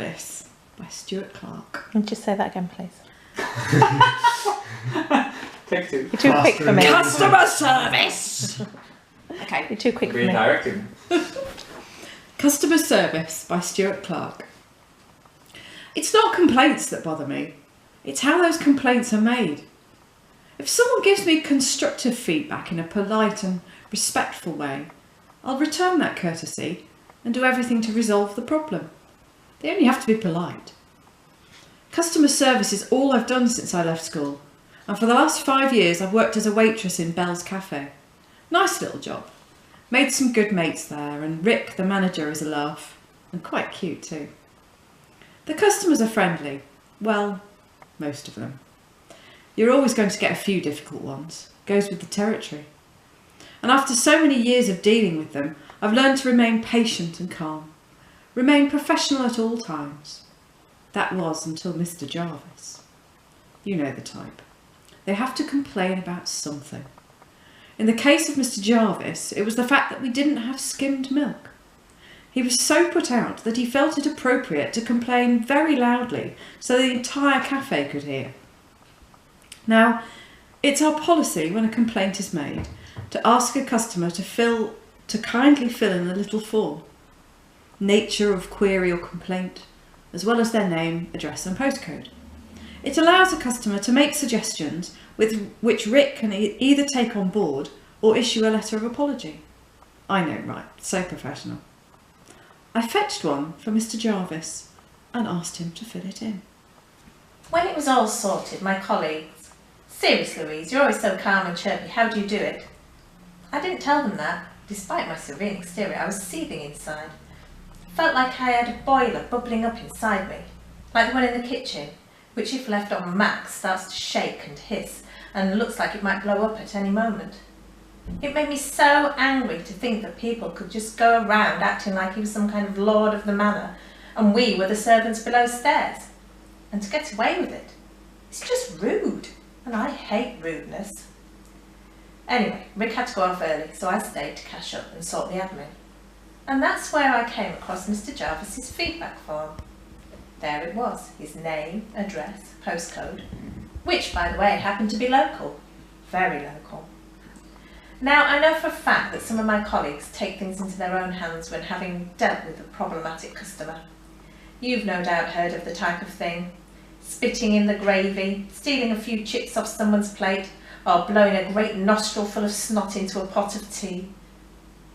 Service by Stewart Clark. And just say that again, please. Take two. You're too quick for me. Customer service! Okay. You're too quick for me. Redirecting. Customer Service by Stewart Clark. It's not complaints that bother me. It's how those complaints are made. If someone gives me constructive feedback in a polite and respectful way, I'll return that courtesy and do everything to resolve the problem. They only have to be polite. Customer service is all I've done since I left school, and for the last 5 years I've worked as a waitress in Bell's Cafe. Nice little job. Made some good mates there, and Rick, the manager, is a laugh, and quite cute too. The customers are friendly. Well, most of them. You're always going to get a few difficult ones. Goes with the territory. And after so many years of dealing with them, I've learned to remain patient and calm. Remain professional at all times. That was until Mr. Jarvis. You know the type. They have to complain about something. In the case of Mr. Jarvis, it was the fact that we didn't have skimmed milk. He was so put out that he felt it appropriate to complain very loudly so the entire cafe could hear. Now, it's our policy when a complaint is made to ask a customer to kindly fill in a little form. Nature of query or complaint, as well as their name, address and postcode. It allows a customer to make suggestions with which Rick can either take on board or issue a letter of apology. I know, right, so professional. I fetched one for Mr. Jarvis and asked him to fill it in. When it was all sorted, my colleagues, "Seriously, Louise, you're always so calm and chirpy, how do you do it?" I didn't tell them that. Despite my serene exterior, I was seething inside. Felt like I had a boiler bubbling up inside me, like the one in the kitchen, which if left on max starts to shake and hiss and looks like it might blow up at any moment. It made me so angry to think that people could just go around acting like he was some kind of lord of the manor and we were the servants below stairs, and to get away with it. It's just rude, and I hate rudeness. Anyway, Rick had to go off early, so I stayed to cash up and sort the admin. And that's where I came across Mr. Jarvis's feedback form. There it was, his name, address, postcode, which, by the way, happened to be local. Very local. Now, I know for a fact that some of my colleagues take things into their own hands when having dealt with a problematic customer. You've no doubt heard of the type of thing. Spitting in the gravy, stealing a few chips off someone's plate, or blowing a great nostril full of snot into a pot of tea.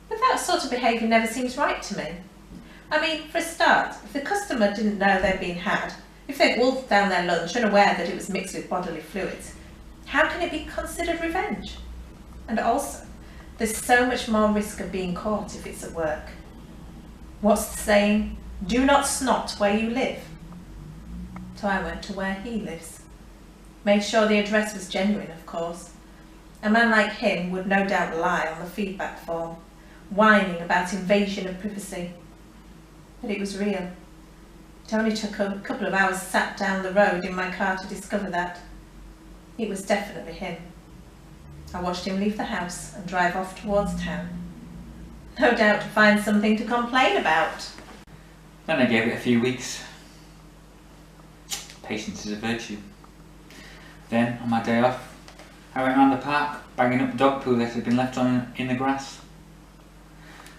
But that sort of behaviour never seems right to me. I mean, for a start, if the customer didn't know they'd been had, if they'd wolfed down their lunch unaware that it was mixed with bodily fluids, how can it be considered revenge? And also, there's so much more risk of being caught if it's at work. What's the saying? Do not snot where you live. So I went to where he lives. Made sure the address was genuine, of course. A man like him would no doubt lie on the feedback form, whining about invasion of privacy. But it was real. It only took a couple of hours sat down the road in my car to discover that. It was definitely him. I watched him leave the house and drive off towards town. No doubt to find something to complain about. Then I gave it a few weeks. Patience is a virtue. Then, on my day off, I went round the park, banging up dog poo that had been left on in the grass.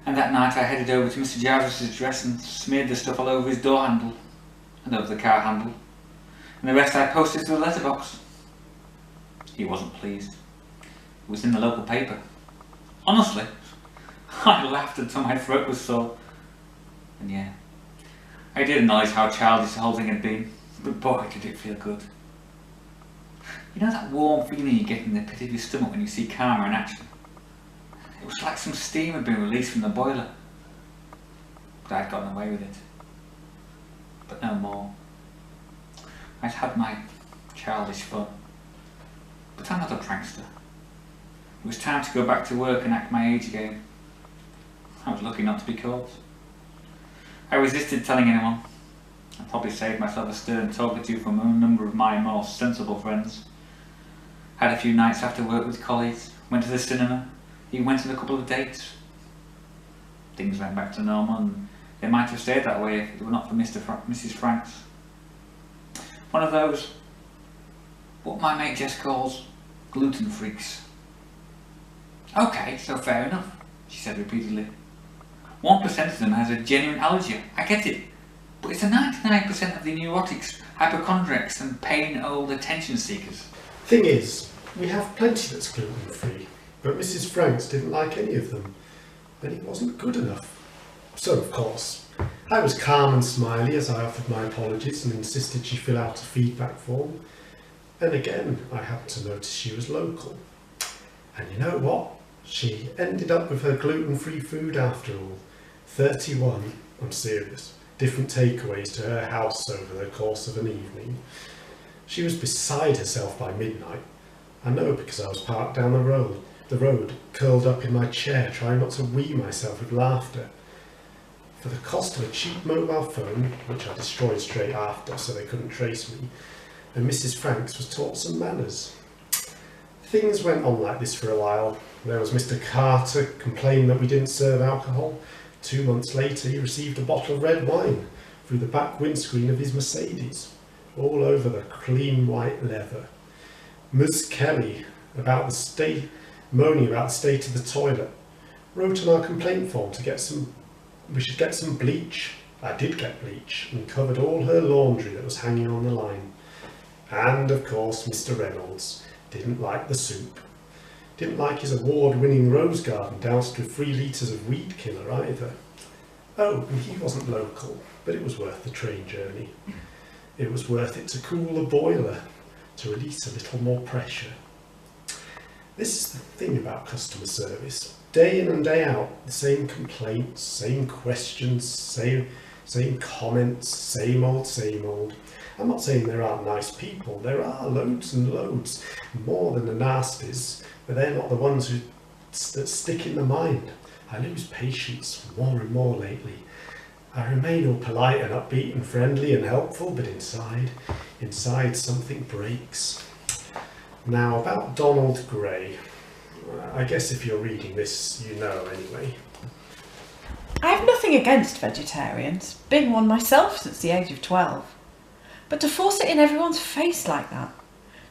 And that night I headed over to Mr. Jarvis's address and smeared the stuff all over his door handle, and over the car handle, and the rest I posted to the letterbox. He wasn't pleased. It was in the local paper. Honestly, I laughed until my throat was sore. And yeah, I did acknowledge how childish the whole thing had been, but boy did it feel good. You know that warm feeling you get in the pit of your stomach when you see karma in action? It was like some steam had been released from the boiler. But I'd gotten away with it. But no more. I'd had my childish fun. But I'm not a prankster. It was time to go back to work and act my age again. I was lucky not to be caught. I resisted telling anyone. I probably saved myself a stern talk or two from a number of my more sensible friends. Had a few nights after work with colleagues, went to the cinema, even went on a couple of dates. Things went back to normal and They might have stayed that way if it were not for Mrs. Franks. One of those, what my mate Jess calls, gluten freaks. Okay, so fair enough, she said repeatedly. 1% of them has a genuine allergy, I get it. But it's the 99% of the neurotics, hypochondriacs and pain old attention seekers. Thing is, we have plenty that's gluten free, but Mrs. Franks didn't like any of them, and it wasn't good enough. So of course, I was calm and smiley as I offered my apologies and insisted she fill out a feedback form. And again, I happened to notice she was local. And you know what? She ended up with her gluten-free food after all. 31, I'm serious, different takeaways to her house over the course of an evening. She was beside herself by midnight. I know because I was parked down the road, curled up in my chair, trying not to wee myself with laughter. For the cost of a cheap mobile phone, which I destroyed straight after so they couldn't trace me, and Mrs. Franks was taught some manners. Things went on like this for a while. There was Mr. Carter complaining that we didn't serve alcohol. 2 months later he received a bottle of red wine through the back windscreen of his Mercedes, all over the clean white leather. Ms. Kelly, moaning about the state of the toilet, wrote on our complaint form we should get some bleach. I did get bleach and covered all her laundry that was hanging on the line. And of course Mr. Reynolds didn't like the soup. Didn't like his award-winning rose garden doused with 3 litres of weed killer either. Oh, and he wasn't local, but it was worth the train journey. It was worth it to cool the boiler, to release a little more pressure. This is the thing about customer service. Day in and day out, the same complaints, same questions, same comments, same old. I'm not saying there aren't nice people. There are loads and loads, more than the nasties, but they're not the ones that stick in the mind. I lose patience more and more lately. I remain all polite and upbeat and friendly and helpful, but inside something breaks. Now about Donald Gray. I guess if you're reading this, you know anyway. I have nothing against vegetarians, being one myself since the age of 12. But to force it in everyone's face like that,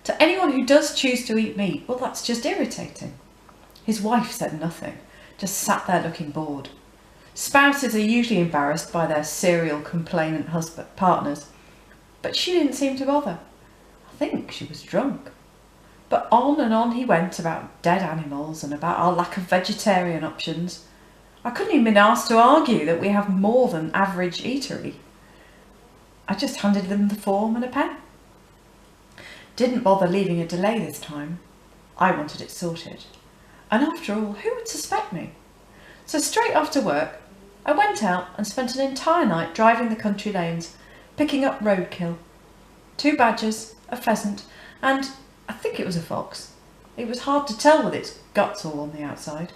to anyone who does choose to eat meat, well, that's just irritating. His wife said nothing, just sat there looking bored. Spouses are usually embarrassed by their serial complainant partners, but she didn't seem to bother. I think she was drunk. But on and on he went about dead animals and about our lack of vegetarian options. I couldn't even been asked to argue that we have more than average eatery. I just handed them the form and a pen. Didn't bother leaving a delay this time. I wanted it sorted. And after all, who would suspect me? So straight after work, I went out and spent an entire night driving the country lanes, picking up roadkill. 2 badgers, a pheasant, and I think it was a fox. It was hard to tell with its guts all on the outside.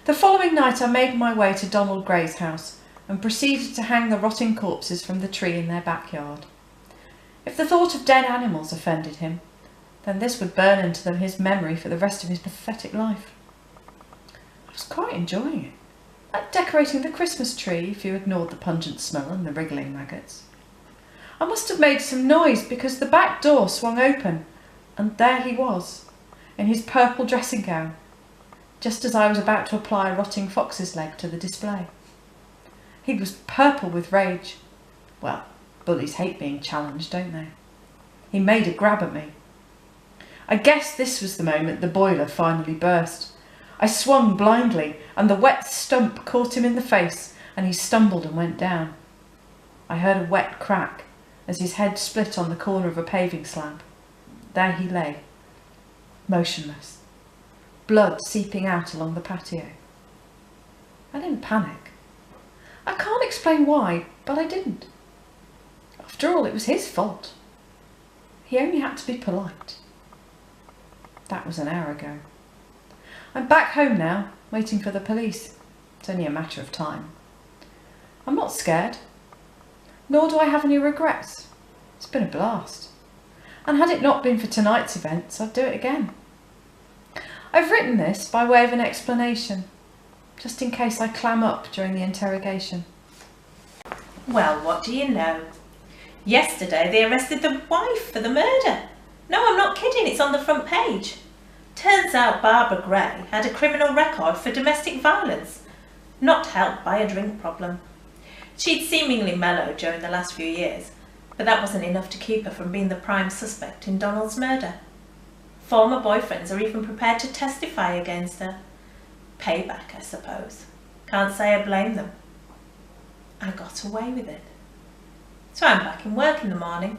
The following night I made my way to Donald Gray's house and proceeded to hang the rotting corpses from the tree in their backyard. If the thought of dead animals offended him, then this would burn into his memory for the rest of his pathetic life. I was quite enjoying it, like decorating the Christmas tree if you ignored the pungent smell and the wriggling maggots. I must have made some noise because the back door swung open, and there he was, in his purple dressing gown, just as I was about to apply a rotting fox's leg to the display. He was purple with rage. Well, bullies hate being challenged, don't they? He made a grab at me. I guess this was the moment the boiler finally burst. I swung blindly, and the wet stump caught him in the face, and he stumbled and went down. I heard a wet crack as his head split on the corner of a paving slab. There he lay, motionless, blood seeping out along the patio. I didn't panic. I can't explain why, but I didn't. After all, it was his fault. He only had to be polite. That was an hour ago. I'm back home now, waiting for the police. It's only a matter of time. I'm not scared, nor do I have any regrets. It's been a blast. And had it not been for tonight's events, I'd do it again. I've written this by way of an explanation, just in case I clam up during the interrogation. Well, what do you know? Yesterday they arrested the wife for the murder. No, I'm not kidding, it's on the front page. Turns out Barbara Gray had a criminal record for domestic violence, not helped by a drink problem. She'd seemingly mellowed during the last few years, but that wasn't enough to keep her from being the prime suspect in Donald's murder. Former boyfriends are even prepared to testify against her. Payback, I suppose. Can't say I blame them. I got away with it. So I'm back in work in the morning.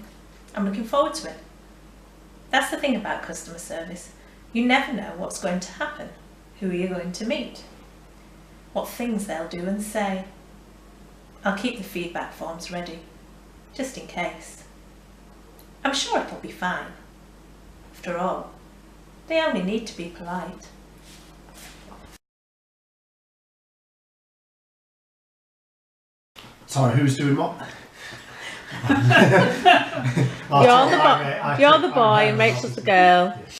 I'm looking forward to it. That's the thing about customer service. You never know what's going to happen, who you're going to meet, what things they'll do and say. I'll keep the feedback forms ready, just in case. I'm sure it'll be fine. After all, they only need to be polite. Sorry, who's doing what? You're the boy and Rachel's the girl.